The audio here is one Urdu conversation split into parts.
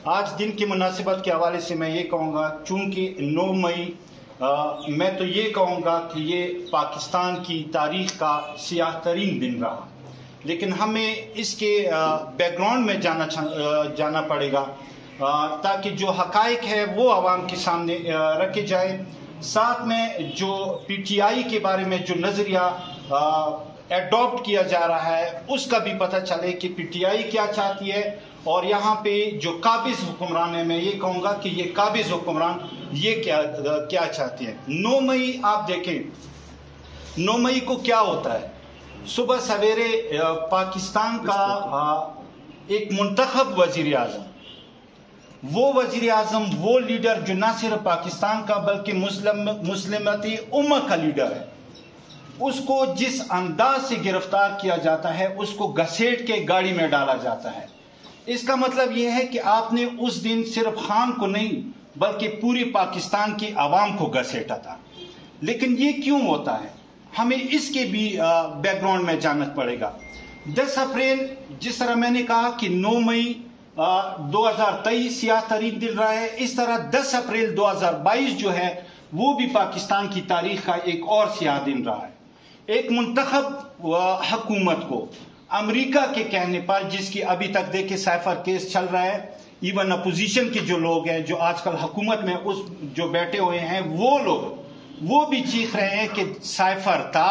آج دن کی مناسبت کے حوالے سے میں یہ کہوں گا، چونکہ 9 مئی میں تو یہ کہوں گا کہ یہ پاکستان کی تاریخ کا سیاہ ترین دن رہا، لیکن ہمیں اس کے بیک گراؤنڈ میں جانا پڑے گا تاکہ جو حقائق ہے وہ عوام کے سامنے رکھے جائے. ساتھ میں جو پی ٹی آئی کے بارے میں جو نظریہ ایڈاپٹ کیا جا رہا ہے اس کا بھی پتہ چلے کہ پی ٹی آئی کیا چاہتی ہے، اور یہاں پہ جو قابض حکمران ہے میں یہ کہوں گا کہ یہ قابض حکمران یہ کیا چاہتے ہیں. 9 مئی آپ دیکھیں، 9 مئی کو کیا ہوتا ہے؟ صبح سویرے پاکستان کا ایک منتخب وزیر اعظم، وہ وزیر اعظم، وہ لیڈر جو نہ صرف پاکستان کا بلکہ مسلمتی امت کا لیڈر ہے، اس کو جس انداز سے گرفتار کیا جاتا ہے اس کو گھسیٹ کے گاڑی میں ڈالا جاتا ہے. اس کا مطلب یہ ہے کہ آپ نے اس دن صرف خان کو نہیں بلکہ پوری پاکستان کی عوام کو گھسیٹا تھا. لیکن یہ کیوں ہوتا ہے؟ ہمیں اس کے بھی بیک گراؤنڈ میں جاننا پڑے گا. 10 اپریل جس طرح میں نے کہا کہ 9 مئی 2023 سیاہ ترین دن رہا ہے، اس طرح 10 اپریل 2022 جو ہے وہ بھی پاکستان کی تاریخ کا ایک اور سیاہ دن رہا ہے. ایک منتخب حکومت کو امریکہ کے کہنے پر، جس کی ابھی تک دیکھیں سائفر کیس چل رہا ہے، ایون اپوزیشن کے جو لوگ ہیں جو آج کل حکومت میں جو بیٹھے ہوئے ہیں وہ لوگ وہ بھی چیخ رہے ہیں کہ سائفر تھا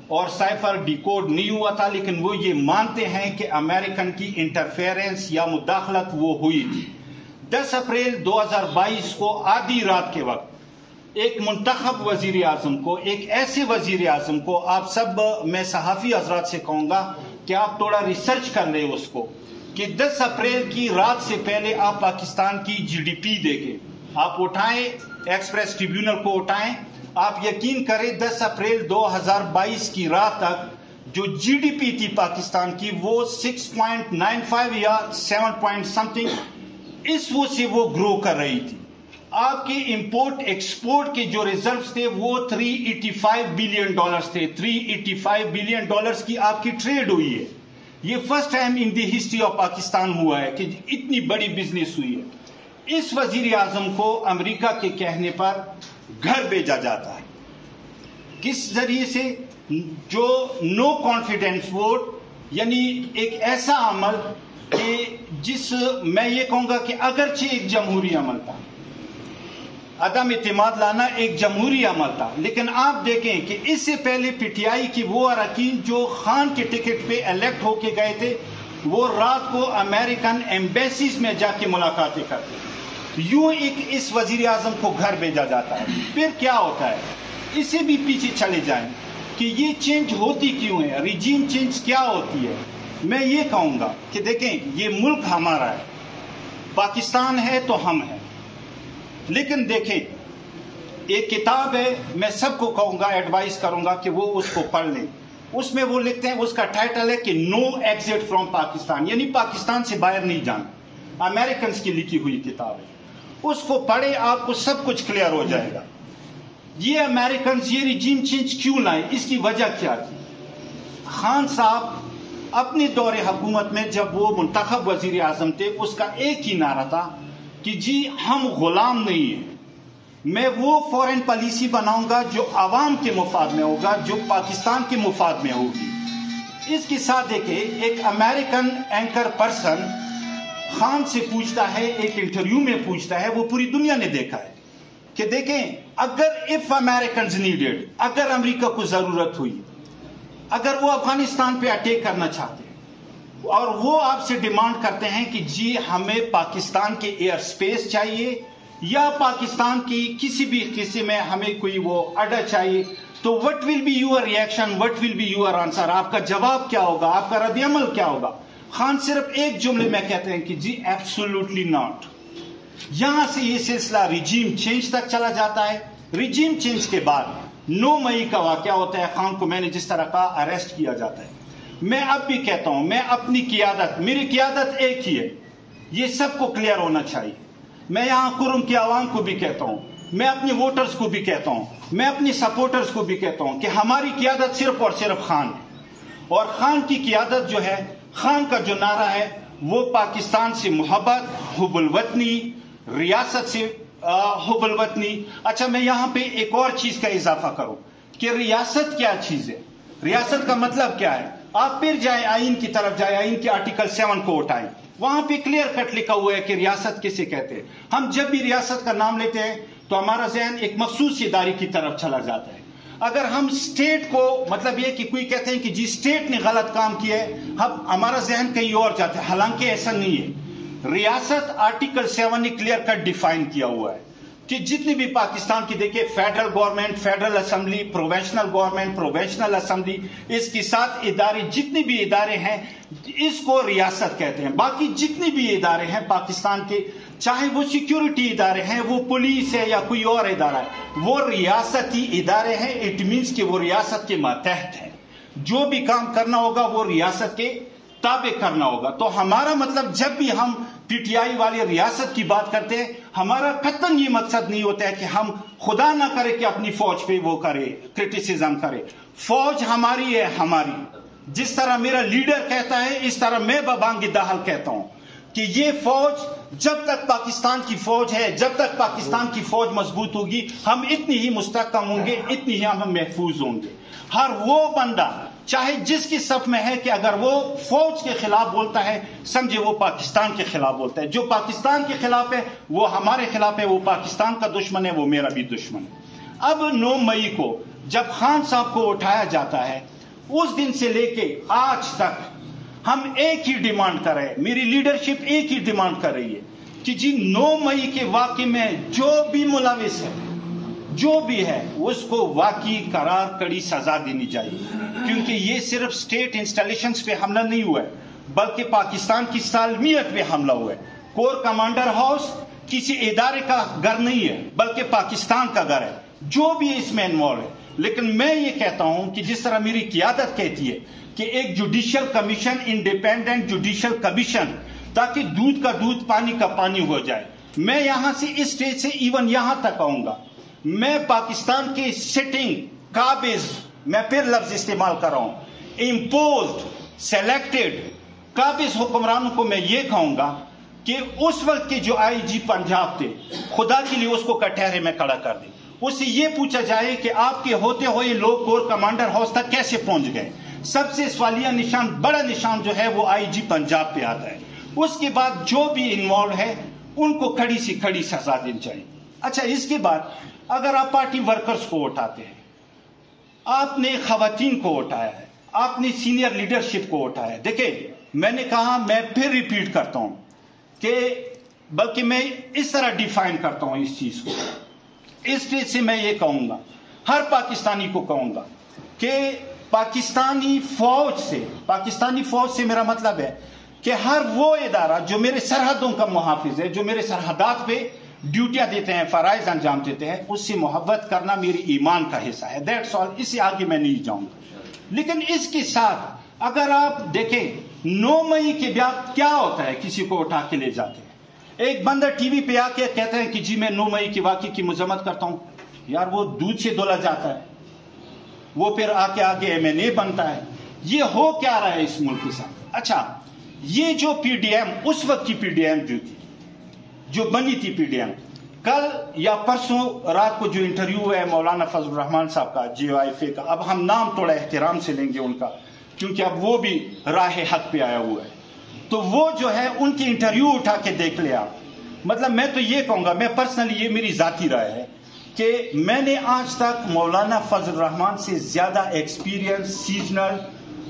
اور سائفر ڈیکوڈ نہیں ہوا تھا، لیکن وہ یہ مانتے ہیں کہ امریکن کی انٹرفیئرنس یا مداخلت وہ ہوئی تھی. 10 اپریل 2022 کو آدھی رات کے وقت ایک منتخب وزیر اعظم کو، ایک ایسے وزیر اعظم کو، آپ سب میں صحافی حضرات سے کہوں گا کہ آپ تھوڑا ریسرچ کر لیں اس کو، کہ 10 اپریل کی رات سے پہلے آپ پاکستان کی جی ڈی پی دیکھیں، آپ اٹھائیں ایکسپریس ٹریبیونل کو اٹھائیں، آپ یقین کریں 10 اپریل 2022 کی رات تک جو جی ڈی پی تھی پاکستان کی وہ 6.95 یا 7 پوائنٹ سمتنگ اس وہ سے وہ گرو کر رہی تھی. آپ کے امپورٹ ایکسپورٹ کے جو ریزلٹس تھے وہ $385 بلین تھے. $385 بلین کی آپ کی ٹریڈ ہوئی ہے. یہ first time in the history of Pakistan ہوا ہے کہ اتنی بڑی بزنس ہوئی ہے. اس وزیر اعظم کو امریکہ کے کہنے پر گھر بھیجا جاتا ہے. کس ذریعے سے؟ جو نو کانفیڈنس ووٹ، یعنی ایک ایسا عمل کہ جس میں یہ کہوں گا کہ اگرچہ ایک جمہوری عمل تھا، عدم اعتماد لانا ایک جمہوری عمل تھا، لیکن آپ دیکھیں کہ اس سے پہلے پی ٹی آئی کی وہ اراکین جو خان کے ٹکٹ پہ الیکٹ ہو کے گئے تھے وہ رات کو امریکن ایمبیسیز میں جا کے ملاقاتیں کرتے. یوں ایک اس وزیر اعظم کو گھر بھیجا جاتا ہے. پھر کیا ہوتا ہے؟ اس سے بھی پیچھے چلے جائیں کہ یہ چینج ہوتی کیوں ہے، ریجیم چینج کیا ہوتی ہے. میں یہ کہوں گا کہ دیکھیں یہ ملک ہمارا ہے، پاکستان ہے تو ہم ہیں، لیکن دیکھیں ایک کتاب ہے، میں سب کو کہوں گا، ایڈوائز کروں گا کہ وہ اس کو پڑھ لیں. اس میں وہ لکھتے ہیں، اس کا ٹائٹل ہے کہ نو ایگزٹ فرام پاکستان، یعنی پاکستان سے باہر نہیں جانا. امریکنز کی لکھی ہوئی کتاب ہے، اس کو پڑھیں، آپ کو سب کچھ کلیئر ہو جائے گا. یہ امریکنز یہ ریجیم چینج کیوں لائے، اس کی وجہ کیا تھی؟ خان صاحب اپنے دور حکومت میں جب وہ منتخب وزیر اعظم تھے اس کا ایک ہی نعرہ تھا کہ جی ہم غلام نہیں ہیں، میں وہ فورن پالیسی بناؤں گا جو عوام کے مفاد میں ہوگا، جو پاکستان کے مفاد میں ہوگی. اس کے ساتھ دیکھیں ایک امریکن اینکر پرسن خان سے پوچھتا ہے، ایک انٹرویو میں پوچھتا ہے، وہ پوری دنیا نے دیکھا ہے کہ دیکھیں اگر اف امریکنز نیڈیڈ، اگر امریکہ کو ضرورت ہوئی، اگر وہ افغانستان پہ اٹیک کرنا چاہتے ہیں اور وہ آپ سے ڈیمانڈ کرتے ہیں کہ جی ہمیں پاکستان کے ایئر سپیس چاہیے یا پاکستان کی کسی بھی حصے میں ہمیں کوئی وہ اڈا چاہیے، تو what will be your reaction, what will be your answer, آپ کا جواب کیا ہوگا، آپ کا رد عمل کیا ہوگا؟ خان صرف ایک جملے میں کہتے ہیں کہ جی ایبسولوٹلی ناٹ. یہاں سے یہ سلسلہ ریجیم چینج تک چلا جاتا ہے. ریجیم چینج کے بعد 9 مئی کا واقعہ ہوتا ہے. خان کو میں نے جس طرح کہا اریسٹ کیا جاتا ہے. میں اب بھی کہتا ہوں، میں اپنی قیادت، میری قیادت ایک ہی ہے، یہ سب کو کلیئر ہونا چاہیے. میں یہاں قرم کی عوام کو بھی کہتا ہوں، میں اپنے ووٹرز کو بھی کہتا ہوں، میں اپنی سپورٹرز کو بھی کہتا ہوں کہ ہماری قیادت صرف اور صرف خان ہے. اور خان کی قیادت جو ہے، خان کا جو نعرہ ہے وہ پاکستان سے محبت، حب الوطنی، ریاست سے حب الوطنی. اچھا میں یہاں پہ ایک اور چیز کا اضافہ کروں کہ ریاست کیا چیز ہے، ریاست کا مطلب کیا ہے. آپ پھر جائیں آئین کی طرف جائیں، آئین کے آرٹیکل 7 کو اٹھائیں، وہاں پہ کلیئر کٹ لکھا ہوا ہے کہ ریاست کسے کہتے ہیں. ہم جب بھی ریاست کا نام لیتے ہیں تو ہمارا ذہن ایک مخصوص ادارے کی طرف چلا جاتا ہے. اگر ہم اسٹیٹ کو، مطلب یہ کہ کوئی کہتے ہیں کہ جی اسٹیٹ نے غلط کام کیا ہے، ہمارا ذہن کہیں اور جاتا ہے، حالانکہ ایسا نہیں ہے. ریاست آرٹیکل 7 نے کلیئر کٹ ڈیفائن کیا ہوا ہے کہ جتنی بھی پاکستان کی دیکھیں federal government, federal assembly, provincial government, provincial assembly, اس کے ساتھ ادارے، جتنی بھی ادارے ہیں اس کو ریاست کہتے ہیں. باقی جتنی بھی ادارے ہیں پاکستان کے، چاہے وہ سیکیورٹی ادارے ہیں، وہ پولیس ہے یا کوئی اور ادارہ ہے، وہ ریاستی ادارے ہیں. اٹ مینس کہ وہ ریاست کے ماتحت ہیں. جو بھی کام کرنا ہوگا وہ ریاست کے تابع کرنا ہوگا. تو ہمارا مطلب جب بھی ہم پی ٹی آئی والی ریاست کی بات کرتے ہیں، ہمارا قطعاً یہ مقصد نہیں ہوتا ہے کہ ہم خدا نہ کرے کہ اپنی فوج پہ وہ کرے، کرٹیسزم کرے. فوج ہماری ہے، ہماری. جس طرح میرا لیڈر کہتا ہے اس طرح میں ببانگ دہل کہتا ہوں کہ یہ فوج جب تک پاکستان کی فوج ہے، جب تک پاکستان کی فوج مضبوط ہوگی، ہم اتنی ہی مستحکم ہوں گے، اتنی ہی ہم محفوظ ہوں گے. ہر وہ بندہ چاہے جس کی صف میں ہے کہ اگر وہ فوج کے خلاف بولتا ہے، سمجھے وہ پاکستان کے خلاف بولتا ہے. جو پاکستان کے خلاف ہے وہ ہمارے خلاف ہے، وہ پاکستان کا دشمن ہے، وہ میرا بھی دشمن ہے. اب 9 مئی کو جب خان صاحب کو اٹھایا جاتا ہے، اس دن سے لے کے آج تک ہم ایک ہی ڈیمانڈ کر رہے ہیں، میری لیڈرشپ ایک ہی ڈیمانڈ کر رہی ہے کہ جی 9 مئی کے واقعے میں جو بھی ملوث ہے، جو بھی ہے، اس کو واقعی قرار کڑی سزا دینی چاہیے. کیونکہ یہ صرف اسٹیٹ انسٹالیشنز پہ حملہ نہیں ہوا ہے، بلکہ پاکستان کی سالمیت پہ حملہ ہوا ہے. کور کمانڈر ہاؤس کسی ادارے کا گھر نہیں ہے، بلکہ پاکستان کا گھر ہے. جو بھی اس میں انوالو ہے. لیکن میں یہ کہتا ہوں کہ جس طرح میری قیادت کہتی ہے کہ ایک judicial commission, independent judicial commission, تاکہ دودھ کا دودھ، پانی کا پانی ہو جائے. میں یہاں سے اس اسٹیج سے ایون یہاں تک آؤں گا، میں پاکستان کے سٹنگ قابض، میں پھر لفظ استعمال کر رہا ہوں، امپوزڈ، سلیکٹڈ قابض حکمرانوں کو میں یہ کہوں گا کہ اس وقت کے جو آئی جی پنجاب تھے، خدا کے لیے اس کو کٹہرے میں کھڑا کر دیں. اس سے یہ پوچھا جائے کہ آپ کے ہوتے ہوئے لوگ کور کمانڈر ہاؤس تک کیسے پہنچ گئے. سب سے سوالیہ نشان، بڑا نشان جو ہے وہ آئی جی پنجاب پہ آتا ہے. اس کے بعد جو بھی انوالو ہے ان کو کھڑی سے کھڑی سزا دینی چاہیے. اچھا اس کے بعد اگر آپ پارٹی ورکرز کو اٹھاتے ہیں، آپ نے خواتین کو اٹھایا ہے، آپ نے سینئر لیڈرشپ کو اٹھایا ہے. دیکھیں میں نے کہا، میں پھر ریپیٹ کرتا ہوں کہ بلکہ میں اس طرح ڈیفائن کرتا ہوں اس چیز کو. اس اسٹیج سے میں یہ کہوں گا، ہر پاکستانی کو کہوں گا کہ پاکستانی فوج سے میرا مطلب ہے کہ ہر وہ ادارہ جو میرے سرحدوں کا محافظ ہے، جو میرے سرحدات پہ ڈیوٹیاں دیتے ہیں، فرائض انجام دیتے ہیں، اس سے محبت کرنا میری ایمان کا حصہ ہے. That's all. اس سے آگے میں نہیں جاؤں گا. لیکن اس کے ساتھ اگر آپ دیکھیں 9 مئی کے بعد کیا ہوتا ہے، کسی کو اٹھا کے لے جاتے ہیں. ایک بندہ ٹی وی پہ آ کے کہتا ہے کہ جی میں 9 مئی کے واقعے کی مذمت کرتا ہوں. یار وہ دودھ سے دھلا جاتا ہے، وہ پھر آ کے آگے MNA بنتا ہے. یہ ہو کیا رہا ہے اس ملک کے ساتھ؟ اچھا یہ جو پی ڈی ایم، اس وقت کی پی ڈی ایم جو تھی، جو بنی تھی پی ڈی ایم، کل یا پرسوں رات کو جو انٹرویو ہے مولانا فضل الرحمان صاحب کا، GOIFA کا، اب ہم نام تھوڑا احترام سے لیں گے ان کا، کیونکہ اب وہ بھی راہ حق پہ آیا ہوا ہے. تو وہ جو ہے ان کی انٹرویو اٹھا کے دیکھ لے آپ. مطلب میں تو یہ کہوں گا، میں پرسنلی، یہ میری ذاتی رائے ہے کہ میں نے آج تک مولانا فضل الرحمان سے زیادہ ایکسپیرینس سیزنل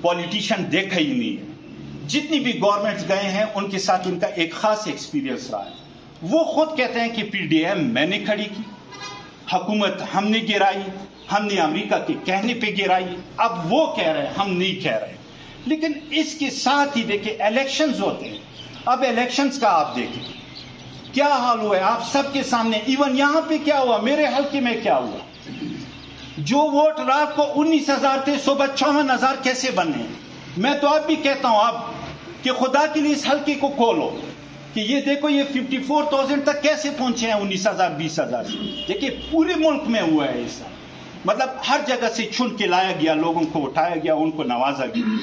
پولیٹیشین دیکھا ہی نہیں ہے. جتنی بھی گورنمنٹس گئے ہیں ان کے ساتھ ان کا ایک خاص ایکسپیرینس رہا ہے. وہ خود کہتے ہیں کہ پی ڈی ایم میں نے کھڑی کی، حکومت ہم نے گرائی، ہم نے امریکہ کے کہنے پہ گرائی. اب وہ کہہ رہے ہیں، ہم نہیں کہہ رہے. لیکن اس کے ساتھ ہی دیکھیں الیکشنز ہوتے ہیں. اب الیکشنز کا آپ دیکھیں کیا حال ہوا ہے آپ سب کے سامنے. ایون یہاں پہ کیا ہوا، میرے حلقے میں کیا ہوا، جو ووٹ رات کو 19,000 تھے صبح 54,000 کیسے بنے. میں تو اب بھی کہتا ہوں اب کہ خدا کے لیے اس حلقے کو کھولو کہ یہ دیکھو یہ 54,000 تک کیسے پہنچے ہیں 19,000 20,000 سے. دیکھیں پورے ملک میں ہوا ہے ایسا. مطلب ہر جگہ سے چھن کے لایا گیا، لوگوں کو اٹھایا گیا، ان کو نوازا گیا.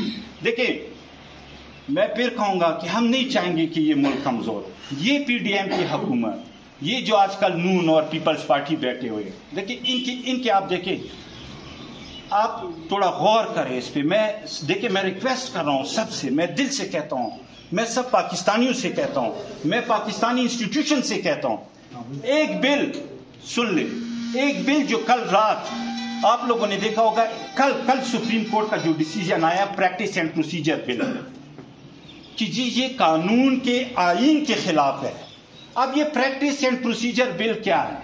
دیکھیں میں پھر کہوں گا کہ ہم نہیں چاہیں گے کہ یہ ملک کمزور ہو. یہ پی ڈی ایم کی حکومت, یہ جو آج کل نون اور پیپلز پارٹی بیٹھے ہوئے, دیکھیں ان کے آپ دیکھیں, آپ تھوڑا غور کریں اس پہ. میں ریکویسٹ کر رہا ہوں سب سے, میں دل سے کہتا ہوں, میں سب پاکستانیوں سے کہتا ہوں, میں پاکستانی انسٹیٹیوشن سے کہتا ہوں, ایک بل سن لیں, ایک بل جو کل رات آپ لوگوں نے دیکھا ہوگا, کل سپریم کورٹ کا جو ڈیسیجن آیا پریکٹس اینڈ پروسیجر بل, کہ جی یہ قانون کے آئین کے خلاف ہے. اب یہ پریکٹس اینڈ پروسیجر بل کیا ہے؟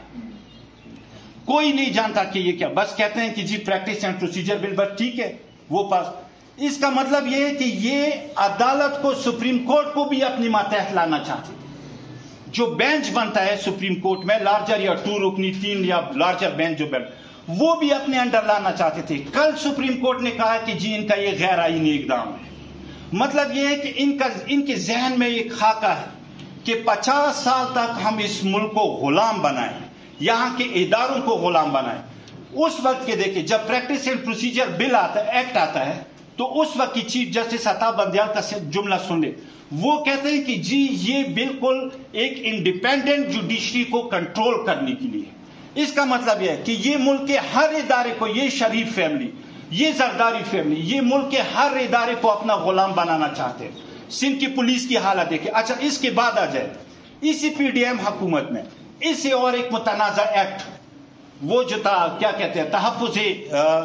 کوئی نہیں جانتا کہ یہ کیا, بس کہتے ہیں کہ جی پریکٹس اینڈ پروسیجر بل, بس ٹھیک ہے وہ پاس. اس کا مطلب یہ ہے کہ یہ عدالت کو, سپریم کورٹ کو بھی اپنی ماتحت لانا چاہتے. جو بینچ بنتا ہے سپریم کورٹ میں, لارجر یا 2 رکنی 3 یا لارجر بینچ جو بنتا, وہ بھی اپنے انڈر لانا چاہتے تھے. کل سپریم کورٹ نے کہا کہ جی ان کا یہ غیر آئینی اقدام ہے. مطلب یہ ہے کہ ان کے ذہن میں ایک خاکہ ہے کہ 50 سال تک ہم اس ملک کو غلام بنائیں, یہاں کے اداروں کو غلام بنائیں. اس وقت کے دیکھیں جب پریکٹس اینڈ پروسیجر بل آتا ہے, ایکٹ آتا ہے, تو اس وقت کی چیف جسٹس عطا بندیال کا جملہ سن لیں. وہ کہتے ہیں کہ جی یہ بالکل ایک انڈیپینڈنٹ جوڈیشری کو کنٹرول کرنے کے لیے. اس کا مطلب یہ ہے کہ یہ ملک کے ہر ادارے کو, یہ شریف فیملی, یہ زرداری فیملی, یہ ملک کے ہر ادارے کو اپنا غلام بنانا چاہتے ہیں. سندھ کی پولیس کی حالت دیکھیں. اچھا اس کے بعد آ جائے اسی پی ڈی ایم حکومت میں اسے اور ایک متنازع ایکٹ, وہ جو تھا کیا کہتے ہیں, تحفظ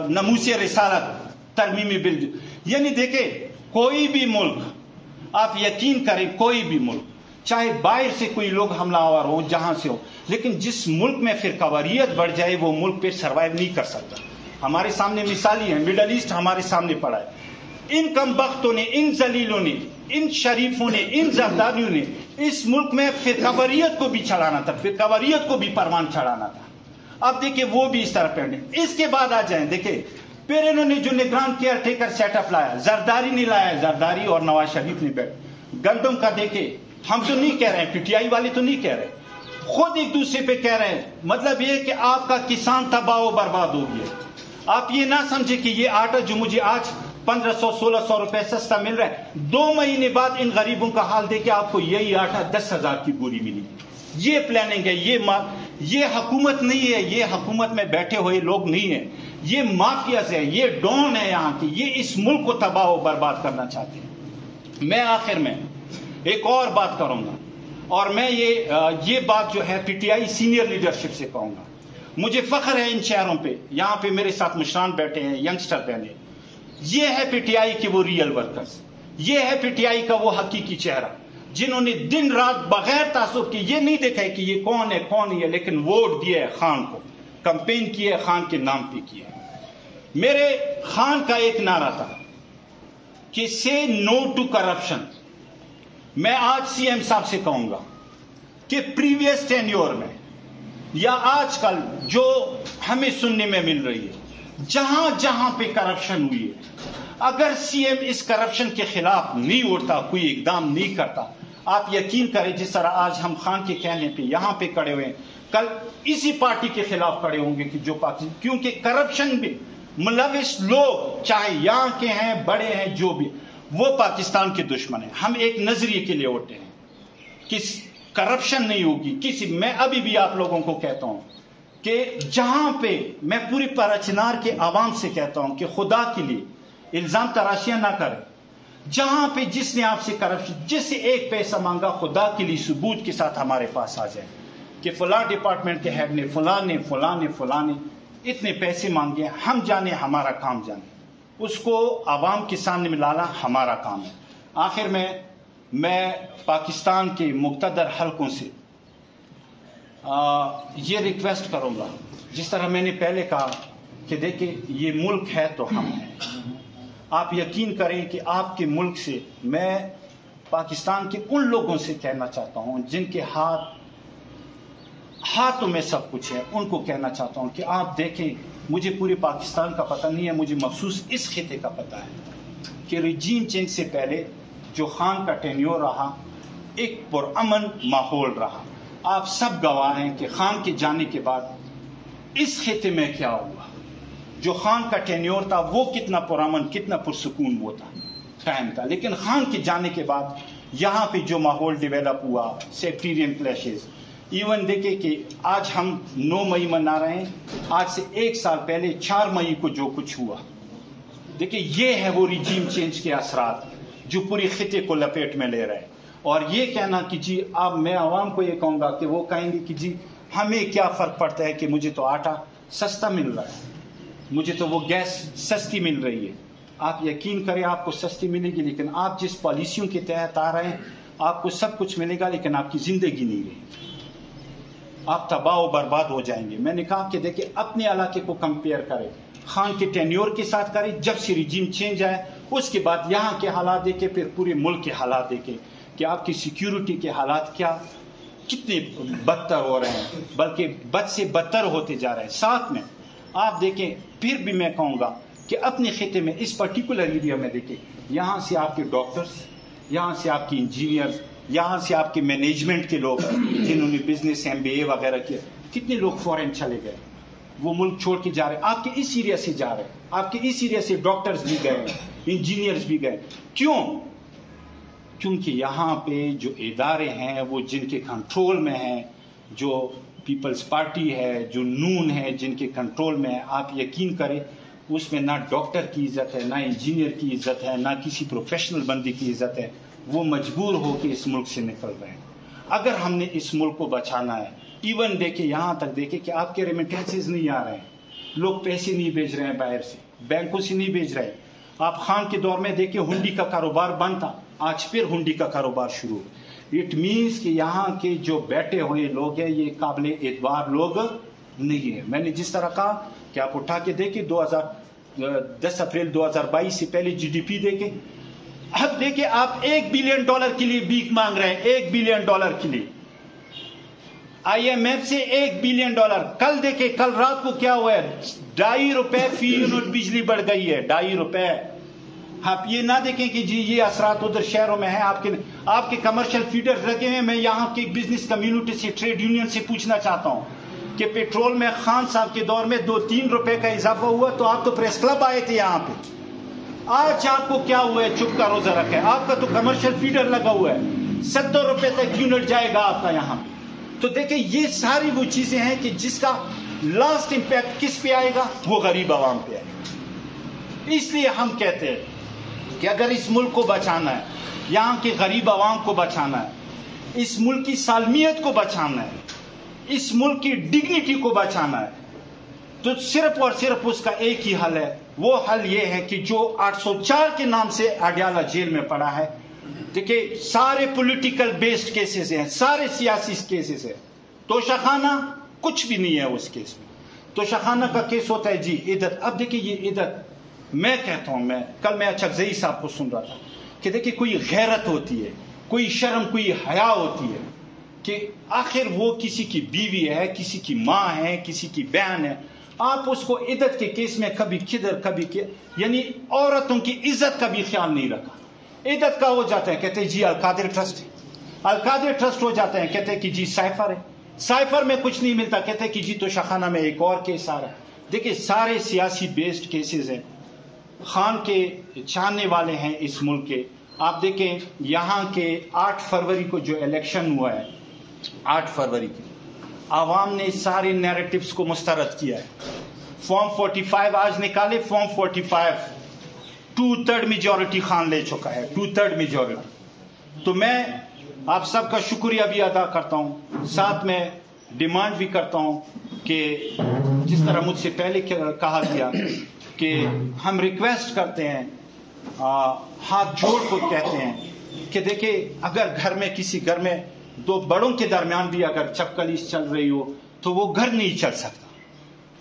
ناموس رسالت ترمیمی بل. یعنی دیکھیں کوئی بھی ملک, آپ یقین کریں کوئی بھی ملک, چاہے باہر سے کوئی لوگ حملہ آور ہو, جہاں سے ہو, لیکن جس ملک میں فرقہ واریت بڑھ جائے وہ ملک پہ سروائیو نہیں کر سکتا. ہمارے سامنے مثالی ہیں, مڈل ایسٹ ہمارے سامنے پڑا ہے. ان کم بختوں نے, ان ذلیلوں نے, ان شریفوں نے, ان زرداریوں نے اس ملک میں فرقہ واریت کو بھی چڑھانا تھا, فرقہ واریت کو بھی پروان چڑھانا تھا. اب دیکھیں وہ بھی اس طرح پینڈنگ. اس کے بعد آ جائیں, دیکھیں پھر انہوں نے جو نگران کیئر ٹیکر سیٹ اپ لایا, زرداری نہیں لایا, زرداری اور نواز شریف نے بیٹھ. گندم کا دیکھیں, ہم تو نہیں کہہ رہے ہیں, پی ٹی آئی والے تو نہیں کہہ رہے, خود ایک دوسرے پہ کہہ رہے ہیں. مطلب یہ کہ آپ کا کسان تباہ و برباد ہو گیا. آپ یہ نہ سمجھے کہ یہ آٹا جو مجھے آج 1500-1600 روپے سستا مل رہا ہے, 2 مہینے بعد ان غریبوں کا حال دیکھے آپ کو یہی آٹا 10,000 کی بوری ملی. یہ پلاننگ ہے, یہ حکومت نہیں ہے, یہ حکومت میں بیٹھے ہوئے لوگ نہیں ہیں, یہ مافیاز ہے, یہ ڈون ہے یہاں کی, یہ اس ملک کو تباہ و برباد کرنا چاہتے ہیں. میں آخر میں ایک اور بات کروں گا, اور میں یہ بات جو ہے P T I senior leadership سے کہوں گا. مجھے فخر ہے ان شہروں پہ, یہاں پہ میرے ساتھ مشران بیٹھے ہیں, ینگسٹر بہنے. یہ ہے پی ٹی آئی کے وہ ریئل ورکرز, یہ ہے پی ٹی آئی کا وہ حقیقی چہرہ جنہوں نے دن رات بغیر تعصب کے یہ نہیں دیکھا ہے کہ یہ کون ہے کون نہیں ہے, لیکن ووٹ دیا ہے خان کو, کمپین کی ہے خان کے نام پہ کی ہے. میرے خان کا ایک نعرہ تھا کہ سے نو ٹو کرپشن. میں آج سی ایم صاحب سے کہوں گا کہ پریویس ٹینیور میں یا آج کل جو ہمیں سننے میں مل رہی ہے, جہاں جہاں پہ کرپشن ہوئی ہے, اگر سی ایم اس کرپشن کے خلاف نہیں اٹھتا, کوئی اقدام نہیں کرتا, آپ یقین کریں جس طرح آج ہم خان کے کہنے پہ یہاں پہ کڑے ہوئے ہیں, کل اسی پارٹی کے خلاف کڑے ہوں گے کہ جو پارٹی, کیونکہ کرپشن بھی ملوث لوگ چاہے یہاں کے ہیں, بڑے ہیں, جو بھی, وہ پاکستان کے دشمن ہیں. ہم ایک نظریے کے لیے اٹھے ہیں کہ کرپشن نہیں ہوگی کسی. میں ابھی بھی آپ لوگوں کو کہتا ہوں کہ جہاں پہ, میں پوری پراچنار کے عوام سے کہتا ہوں کہ خدا کے لیے الزام تراشیاں نہ کریں. جہاں پہ جس نے آپ سے کرپشن, جس سے ایک پیسہ مانگا, خدا کے لیے ثبوت کے ساتھ ہمارے پاس آ جائے کہ فلاں ڈپارٹمنٹ کے ہیڈ نے فلاں نے اتنے پیسے مانگے, ہم جانے, ہمارا کام جانے, اس کو عوام کے سامنے میں لانا ہمارا کام ہے. آخر میں پاکستان کے مقتدر حلقوں سے یہ ریکویسٹ کروں گا, جس طرح میں نے پہلے کہا کہ دیکھیں یہ ملک ہے تو ہم ہیں. آپ یقین کریں کہ آپ کے ملک سے, میں پاکستان کے ان لوگوں سے کہنا چاہتا ہوں جن کے ہاتھوں میں سب کچھ ہے, ان کو کہنا چاہتا ہوں کہ آپ دیکھیں, مجھے پورے پاکستان کا پتہ نہیں ہے, مجھے مخصوص اس خطے کا پتہ ہے کہ رجیم چینج سے پہلے جو خان کا ٹینیور رہا ایک پرامن ماحول رہا. آپ سب گواہ ہیں کہ خان کے جانے کے بعد اس خطے میں کیا ہوا. جو خان کا ٹینیور تھا وہ کتنا پرامن, کتنا پرسکون وہ تھا. ٹائم تھا. لیکن خان کے جانے کے بعد یہاں پہ جو ماحول ڈیولپ ہوا, سیکٹیرین کلیشز, ایون دیکھیں کہ آج ہم 9 مئی منا رہے ہیں, آج سے 1 سال پہلے 4 مئی کو جو کچھ ہوا, دیکھیں یہ ہے وہ ریجیم چینج کے اثرات جو پوری خطے کو لپیٹ میں لے رہے ہیں. اور یہ کہنا کہ جی اب میں عوام کو یہ کہوں گا کہ وہ کہیں گے کہ جی ہمیں کیا فرق پڑتا ہے کہ مجھے تو آٹا سستا مل رہا ہے, مجھے تو وہ گیس سستی مل رہی ہے. آپ یقین کریں آپ کو سستی ملے گی, لیکن آپ جس پالیسیوں کے تحت آ رہے ہیں آپ کو سب کچھ ملے گا, لیکن آپ کی زندگی نہیں رہے گی, آپ تباہ و برباد ہو جائیں گے. میں نے کہا کہ دیکھیں اپنے علاقے کو کمپیئر کریں, خان کے ٹینیور کے ساتھ کریں, جب سے ریجیم چینج آئے اس کے بعد یہاں کے حالات دیکھیں, پھر پورے ملک کے حالات دیکھیں کہ آپ کی سیکیورٹی کے حالات کیا کتنے بدتر ہو رہے ہیں, بلکہ بد سے بدتر ہوتے جا رہے ہیں. ساتھ میں آپ دیکھیں, پھر بھی میں کہوں گا کہ اپنے خطے میں اس پرٹیکولر ایریا میں دیکھیں, یہاں سے آپ کے ڈاکٹرز, یہاں سے آپ کے انجینئرز, یہاں سے آپ کے مینجمنٹ کے لوگ جنہوں نے بزنس MBA وغیرہ کیا, کتنے لوگ فورن چلے گئے, وہ ملک چھوڑ کے جا رہے ہیں. آپ کے اس ایریا سے جا رہے ہیں, آپ کے اس ایریا سے ڈاکٹرز بھی گئے, انجینئرز بھی گئے. کیوں؟ کیونکہ یہاں پہ جو ادارے ہیں وہ جن کے کنٹرول میں ہیں, جو پیپلز پارٹی ہے, جو نون ہے, جن کے کنٹرول میں ہے, آپ یقین کریں اس میں نہ ڈاکٹر کی عزت ہے, نہ انجینئر کی عزت ہے, نہ کسی پروفیشنل بندی کی عزت ہے. وہ مجبور ہو کے اس ملک سے نکل رہے ہیں. اگر ہم نے اس ملک کو بچانا ہے, ایون دیکھیں یہاں تک دیکھیں کہ آپ کے ریمیٹنسز نہیں آ رہے ہیں, لوگ پیسے نہیں بھیج رہے ہیں باہر سے, بینکوں سے نہیں بھیج رہے. آپ خان کے دور میں دیکھیں ہنڈی کا کاروبار بند تھا, آج پھر ہنڈی کا کاروبار شروع. اٹ مینس کہ یہاں کے جو بیٹھے ہوئے لوگ ہیں یہ قابل اعتبار لوگ نہیں ہیں. میں نے جس طرح کہا کہ آپ اٹھا کے دیکھیں 10 اپریل 2022 سے پہلے GDP دیکھیں, اب دیکھیں آپ $1 بلین کے لیے بھیک مانگ رہے ہیں, $1 بلین کے لیے. IMF سے $1 بلین. کل دیکھیں کل رات کو کیا ہوا ہے, $2.50 فی یونٹ بجلی بڑھ گئی ہے, $2.50. آپ یہ نہ دیکھیں کہ جی یہ اثرات ادھر شہروں میں ہیں, آپ کے کمرشل فیڈر لگے ہیں. میں یہاں کی بزنس کمیونٹی سے, ٹریڈ یونین سے پوچھنا چاہتا ہوں کہ پیٹرول میں خان صاحب کے دور میں $2-3 کا اضافہ ہوا تو آپ تو پریس کلب آئے تھے یہاں پہ. آج آپ کو کیا ہوا ہے, چپ کا روزہ رکھا ہے. آپ کا تو کمرشل فیڈر لگا ہوا ہے, $70 تک یونٹ جائے گا آپ کا یہاں. تو دیکھیں یہ ساری وہ چیزیں ہیں کہ جس کا لاسٹ امپیکٹ کس پہ آئے گا, وہ غریب عوام پہ آئے گا. اس لیے ہم کہتے ہیں کہ اگر اس ملک کو بچانا ہے, یہاں کے غریب عوام کو بچانا ہے, اس ملک کی سالمیت کو بچانا ہے, اس ملک کی ڈگنیٹی کو بچانا ہے, تو صرف اور صرف اس کا ایک ہی حل ہے. وہ حل یہ ہے کہ جو 804 کے نام سے اڈیالہ جیل میں پڑا ہے, دیکھیں سارے پولیٹیکل بیسڈ کیسز ہیں, سارے سیاسی کیسز ہیں. توشہ خانہ کچھ بھی نہیں ہے اس کیس میں. توشہ خانہ کا کیس ہوتا ہے جی عدت. اب دیکھیں یہ عدت, میں کہتا ہوں, کل میں اچھکزئی صاحب کو سن رہا تھا کہ دیکھیں کوئی غیرت ہوتی ہے, کوئی شرم, کوئی حیا ہوتی ہے کہ آخر وہ کسی کی بیوی ہے, کسی کی ماں ہے, کسی کی بہن ہے. آپ اس کو عدت کے کیس میں کبھی کدھر کبھی یعنی عورتوں کی عزت کا بھی خیال نہیں رکھا. عدت کا ہو جاتا ہے کہتے ہیں جی القادر ٹرسٹ ہے, القادر ٹرسٹ ہو جاتا ہے کہتے ہیں کہ جی سائفر ہے, سائفر میں کچھ نہیں ملتا کہتے ہیں کہ جی توشہ خانہ میں ایک اور کیس آ رہا ہے. دیکھیں سارے سیاسی بیسڈ کیسز ہیں. خان کے چاہنے والے ہیں اس ملک کے. آپ دیکھیں یہاں کے 8 فروری کو جو الیکشن ہوا ہے, 8 فروری کی عوام نے سارے نیریٹیوز کو مسترد کیا ہے. فارم 45 آج نکالے, فارم 45 2/3 میجورٹی خان لے چکا ہے, 2/3 میجورٹی. تو میں آپ سب کا شکریہ بھی ادا کرتا ہوں, ساتھ میں ڈیمانڈ بھی کرتا ہوں کہ جس طرح مجھ سے پہلے کہا گیا کہ ہم ریکویسٹ کرتے ہیں, ہاتھ جوڑ کو کہتے ہیں کہ دیکھیں اگر گھر میں کسی گھر میں 2 بڑوں کے درمیان بھی اگر چپکلیس چل رہی ہو تو وہ گھر نہیں چل سکتا,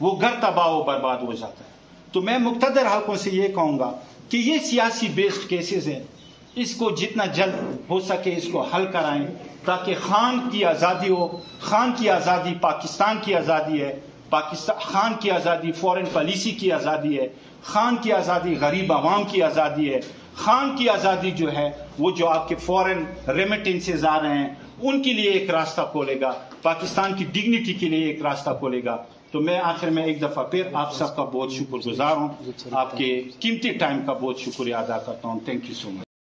وہ گھر تباہ و برباد ہو جاتا ہے. تو میں مقتدر حلقوں سے یہ کہوں گا کہ یہ سیاسی بیسڈ کیسز ہیں, اس کو جتنا جلد ہو سکے اس کو حل کرائیں تاکہ خان کی آزادی ہو. خان کی آزادی پاکستان کی آزادی ہے, خان کی آزادی فورن پالیسی کی آزادی ہے, خان کی آزادی غریب عوام کی آزادی ہے, خان کی آزادی جو ہے وہ جو آپ کے فورن ریمیٹنسز آ رہے ہیں ان کے لیے ایک راستہ کھولے گا, پاکستان کی ڈگنیٹی کے لیے ایک راستہ کھولے گا. تو میں آخر میں ایک دفعہ پھر آپ سب کا بہت شکر گزار ہوں، آپ کے قیمتی ٹائم کا بہت شکریہ ادا کرتا ہوں. Thank you so much.